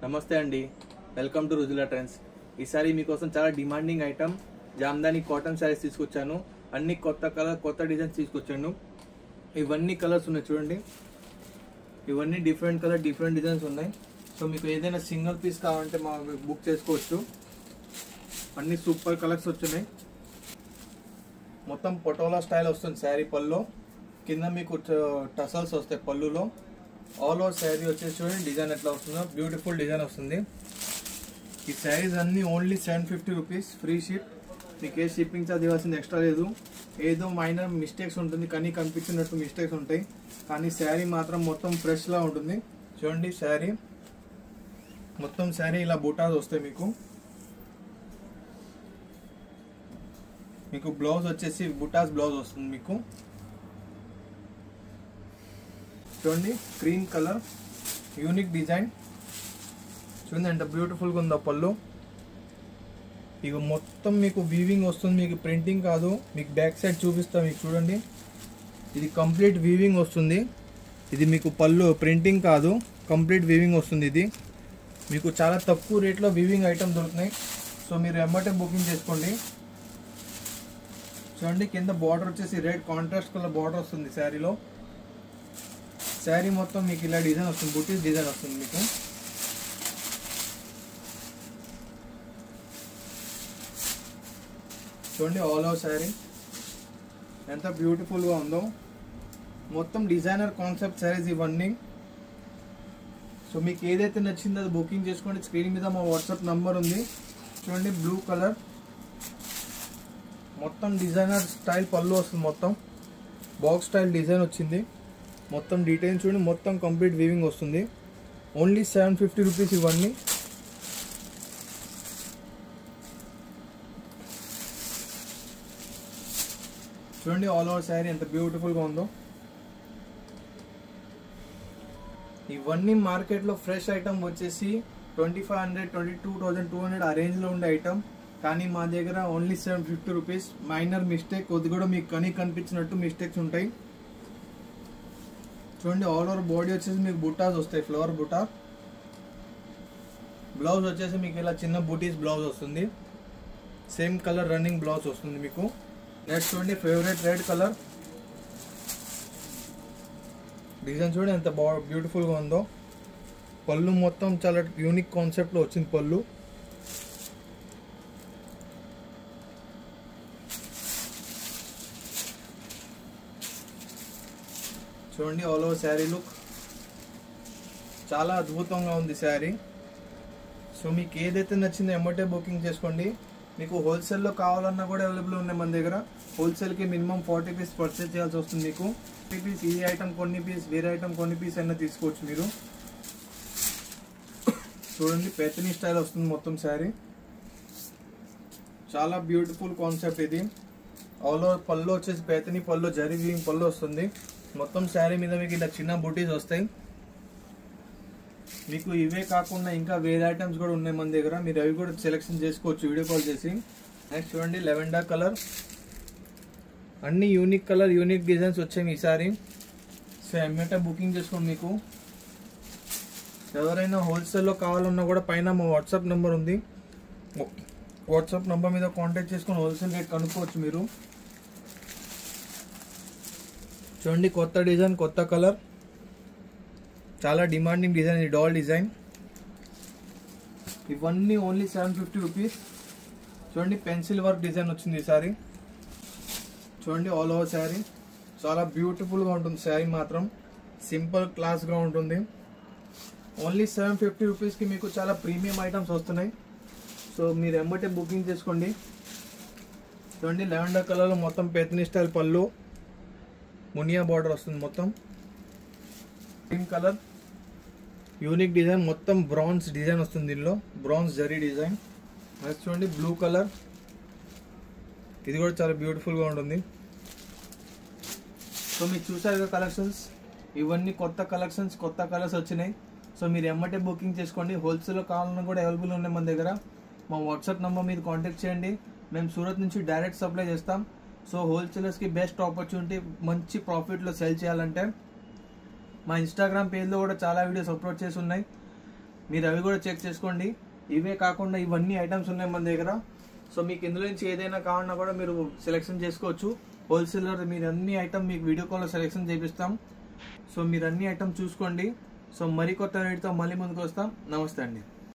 నమస్తే అండి, welcome to Rujula trends. ఈసారి మీకోసం చాలా demanding item Jamdani cotton saris తీసుకొచ్చాను. అన్ని కొత్త కలర్ కొత్త డిజైన్స్ తీసుకొచ్చాను. ఇవన్నీ కలర్స్ ఉన్నాయి చూడండి. ఇవన్నీ డిఫరెంట్ కలర్ డిఫరెంట్ డిజైన్స్ ఉన్నాయి. సో మీకు ఏదైనా సింగిల్ పీస్ కావాలంటే మా బుక్ చేసుకోవచ్చు. అన్ని సూపర్ కలర్స్ వచ్చినాయి. మొత్తం పటోలా స్టైల్ వస్తుంది శారీ. పళ్ళు కింద మీకు టసల్స్ వస్తాయి పళ్ళులో. ఆల్ ఓవర్ శారీ వచ్చేసి చూడండి డిజైన్ ఎట్లా వస్తుందో, బ్యూటిఫుల్ డిజైన్ వస్తుంది. ఈ శారీస్ అన్ని ఓన్లీ 750 రూపీస్, ఫ్రీ షిప్. మీకు ఏ షిప్పింగ్ ఛార్జ్ ఇవ్వాల్సింది ఎక్స్ట్రా లేదు. ఏదో మైనర్ మిస్టేక్స్ ఉంటుంది, కానీ కనిపించినట్టు మిస్టేక్స్ ఉంటాయి, కానీ శారీ మాత్రం మొత్తం ఫ్రెష్లా ఉంటుంది. చూడండి శారీ మొత్తం శారీ ఇలా బూటాస్ వస్తాయి. మీకు బ్లౌజ్ వచ్చేసి బుటాస్ బ్లౌజ్ వస్తుంది. మీకు చూడండి క్రీమ్ కలర్ యూనిక్ డిజైన్ చూడండి ఎంత బ్యూటిఫుల్గా ఉందో పళ్ళు. ఇక మొత్తం మీకు వీవింగ్ వస్తుంది, మీకు ప్రింటింగ్ కాదు. మీకు బ్యాక్ సైడ్ చూపిస్తా, మీకు చూడండి ఇది కంప్లీట్ వీవింగ్ వస్తుంది. ఇది మీకు పళ్ళు ప్రింటింగ్ కాదు, కంప్లీట్ వీవింగ్ వస్తుంది. ఇది మీకు చాలా తక్కువ రేట్లో వీవింగ్ ఐటమ్ దొరుకుతున్నాయి. సో మీరు ఎమ్మటే బుకింగ్ చేసుకోండి. చూడండి కింద బార్డర్ వచ్చేసి రెడ్ కాంట్రాస్ట్ కలర్ బార్డర్ వస్తుంది శారీలో. శారీ మొత్తం మీకు ఇలా డిజైన్ వస్తుంది, బుటీస్ డిజైన్ వస్తుంది మీకు. చూడండి ఆల్ ఓవర్ శారీ ఎంత బ్యూటిఫుల్గా ఉందో. మొత్తం డిజైనర్ కాన్సెప్ట్ శారీస్ ఇవన్నీ. సో మీకు ఏదైతే నచ్చిందో అది బుకింగ్ చేసుకోండి. స్క్రీన్ మీద మా వాట్సాప్ నంబర్ ఉంది. చూడండి బ్లూ కలర్ మొత్తం డిజైనర్ స్టైల్ పళ్ళు వస్తుంది. మొత్తం బాక్స్ స్టైల్ డిజైన్ వచ్చింది. మొత్తం డీటెయిల్స్ చూడండి, మొత్తం కంప్లీట్ వీవింగ్ వస్తుంది. ఓన్లీ 750 రూపీస్ ఇవన్నీ. చూడండి ఆల్ ఓవర్ శారీ ఎంత బ్యూటిఫుల్గా ఉందో. ఇవన్నీ మార్కెట్లో ఫ్రెష్ ఐటమ్ వచ్చేసి 2500 22,200 ఆ రేంజ్లో ఉండే ఐటమ్, కానీ మా దగ్గర ఓన్లీ 750 రూపీస్. మైనర్ మిస్టేక్ కొద్ది కూడా మీకు కనిపించినట్టు మిస్టేక్స్ ఉంటాయి. చూడండి ఆల్ ఓవర్ బాడీ వచ్చేసి మీకు బుటాస్ వస్తాయి, ఫ్లవర్ బుటా. బ్లౌజ్ వచ్చేసి మీకు ఇలా చిన్న బూటీస్ బ్లౌజ్ వస్తుంది. సేమ్ కలర్ రన్నింగ్ బ్లౌజ్ వస్తుంది మీకు. నెక్స్ట్ చూడండి ఫేవరెట్ రెడ్ కలర్ డిజైన్ చూడండి ఎంత బ్యూటిఫుల్గా ఉందో. పళ్ళు మొత్తం చాలా యూనిక్ కాన్సెప్ట్లో వచ్చింది పళ్ళు. చూడండి ఆల్ ఓవర్ శారీ లుక్ చాలా అద్భుతంగా ఉంది శారీ. సో మీకు ఏదైతే నచ్చిందో ఎమ్మటే బుకింగ్ చేసుకోండి. మీకు హోల్సేల్లో కావాలన్నా కూడా అవైలబుల్ ఉన్నాయి మన దగ్గర. హోల్సేల్కి మినిమం 40 పీస్ పర్చేజ్ చేయాల్సి వస్తుంది మీకు. 50 పీస్ ఈ ఐటమ్ కొన్ని పీస్, వేరే ఐటమ్ కొన్ని పీస్ అయినా తీసుకోవచ్చు మీరు. చూడండి పెత్తని స్టైల్ వస్తుంది మొత్తం శారీ. చాలా బ్యూటిఫుల్ కాన్సెప్ట్ ఇది. ఆల్ ఓవర్ పళ్ళు వచ్చేసి పెత్తని పళ్ళు, జరీ వీవింగ్ పళ్ళు వస్తుంది. మొత్తం శారీ మీద మీకు ఇలా చిన్న బూటీస్ వస్తాయి. మీకు ఇవే కాకుండా ఇంకా వేరే ఐటమ్స్ కూడా ఉన్నాయి మన దగ్గర, మీరు అవి కూడా సెలెక్షన్ చేసుకోవచ్చు వీడియో కాల్ చేసి. నెక్స్ట్ చూడండి లెవెండర్ కలర్, అన్ని యూనిక్ కలర్ యూనిక్ డిజైన్స్ వచ్చాయి ఈసారి. సో ఎమ్మటే బుకింగ్ చేసుకోండి. మీకు ఎవరైనా హోల్సేల్లో కావాలన్నా కూడా పైన మా వాట్సాప్ నెంబర్ ఉంది. వాట్సాప్ నెంబర్ మీద కాంటాక్ట్ చేసుకొని హోల్సేల్ రేట్ కనుక్కోవచ్చు మీరు. చూడండి కొత్త డిజైన్ కొత్త కలర్, చాలా డిమాండింగ్ డిజైన్, ఇది డాల్ డిజైన్. ఇవన్నీ ఓన్లీ 750 రూపీస్. చూడండి పెన్సిల్ వర్క్ డిజైన్ వచ్చింది ఈసారి. చూడండి ఆల్ ఓవర్ శారీ చాలా బ్యూటిఫుల్గా ఉంటుంది. శారీ మాత్రం సింపుల్ క్లాస్గా ఉంటుంది. ఓన్లీ 750 రూపీస్కి మీకు చాలా ప్రీమియం ఐటమ్స్ వస్తున్నాయి. సో మీరు ఎమ్మటే బుకింగ్ చేసుకోండి. చూడండి లెవెండర్ కలర్లో మొత్తం పెత్తని స్టైల్ పళ్ళు, మునియా బార్డర్ వస్తుంది. మొత్తం గ్రీన్ కలర్ యూనిక్ డిజైన్, మొత్తం బ్రాన్స్ డిజైన్ వస్తుంది. దీనిలో బ్రాన్స్ జరీ డిజైన్. నెక్స్ట్ చూడండి బ్లూ కలర్, ఇది కూడా చాలా బ్యూటిఫుల్గా ఉంటుంది. సో మీరు చూసారు కలెక్షన్స్, ఇవన్నీ కొత్త కలెక్షన్స్, కొత్త కలర్స్ వచ్చినాయి. సో మీరు ఎమ్మటే బుకింగ్ చేసుకోండి. హోల్సేల్లో కావాలన్నా కూడా అవైలబుల్ ఉన్నాయి మన దగ్గర. మా వాట్సాప్ నెంబర్ మీద కాంటాక్ట్ చేయండి. మేము సూరత్ నుంచి డైరెక్ట్ సప్లై చేస్తాం. సో హోల్సేలర్స్కి బెస్ట్ ఆపర్చునిటీ, మంచి ప్రాఫిట్లో సెల్ చేయాలంటే మా ఇన్స్టాగ్రామ్ పేజ్లో కూడా చాలా వీడియోస్ అప్లోడ్ చేసి ఉన్నాయి. మీరు అవి కూడా చెక్ చేసుకోండి. ఇవే కాకుండా ఇవన్నీ ఐటమ్స్ ఉన్నాయి మన దగ్గర. సో మీకు ఇందులో నుంచి ఏదైనా కావాలన్నా కూడా మీరు సెలెక్షన్ చేసుకోవచ్చు. హోల్సేలర్ మీరు అన్ని ఐటమ్ మీకు వీడియో కాల్లో సెలెక్షన్ చేపిస్తాం. సో మీరు అన్ని ఐటమ్ చూసుకోండి. సో మరికొత్త రేట్తో మళ్ళీ ముందుకు వస్తాం. నమస్తే అండి.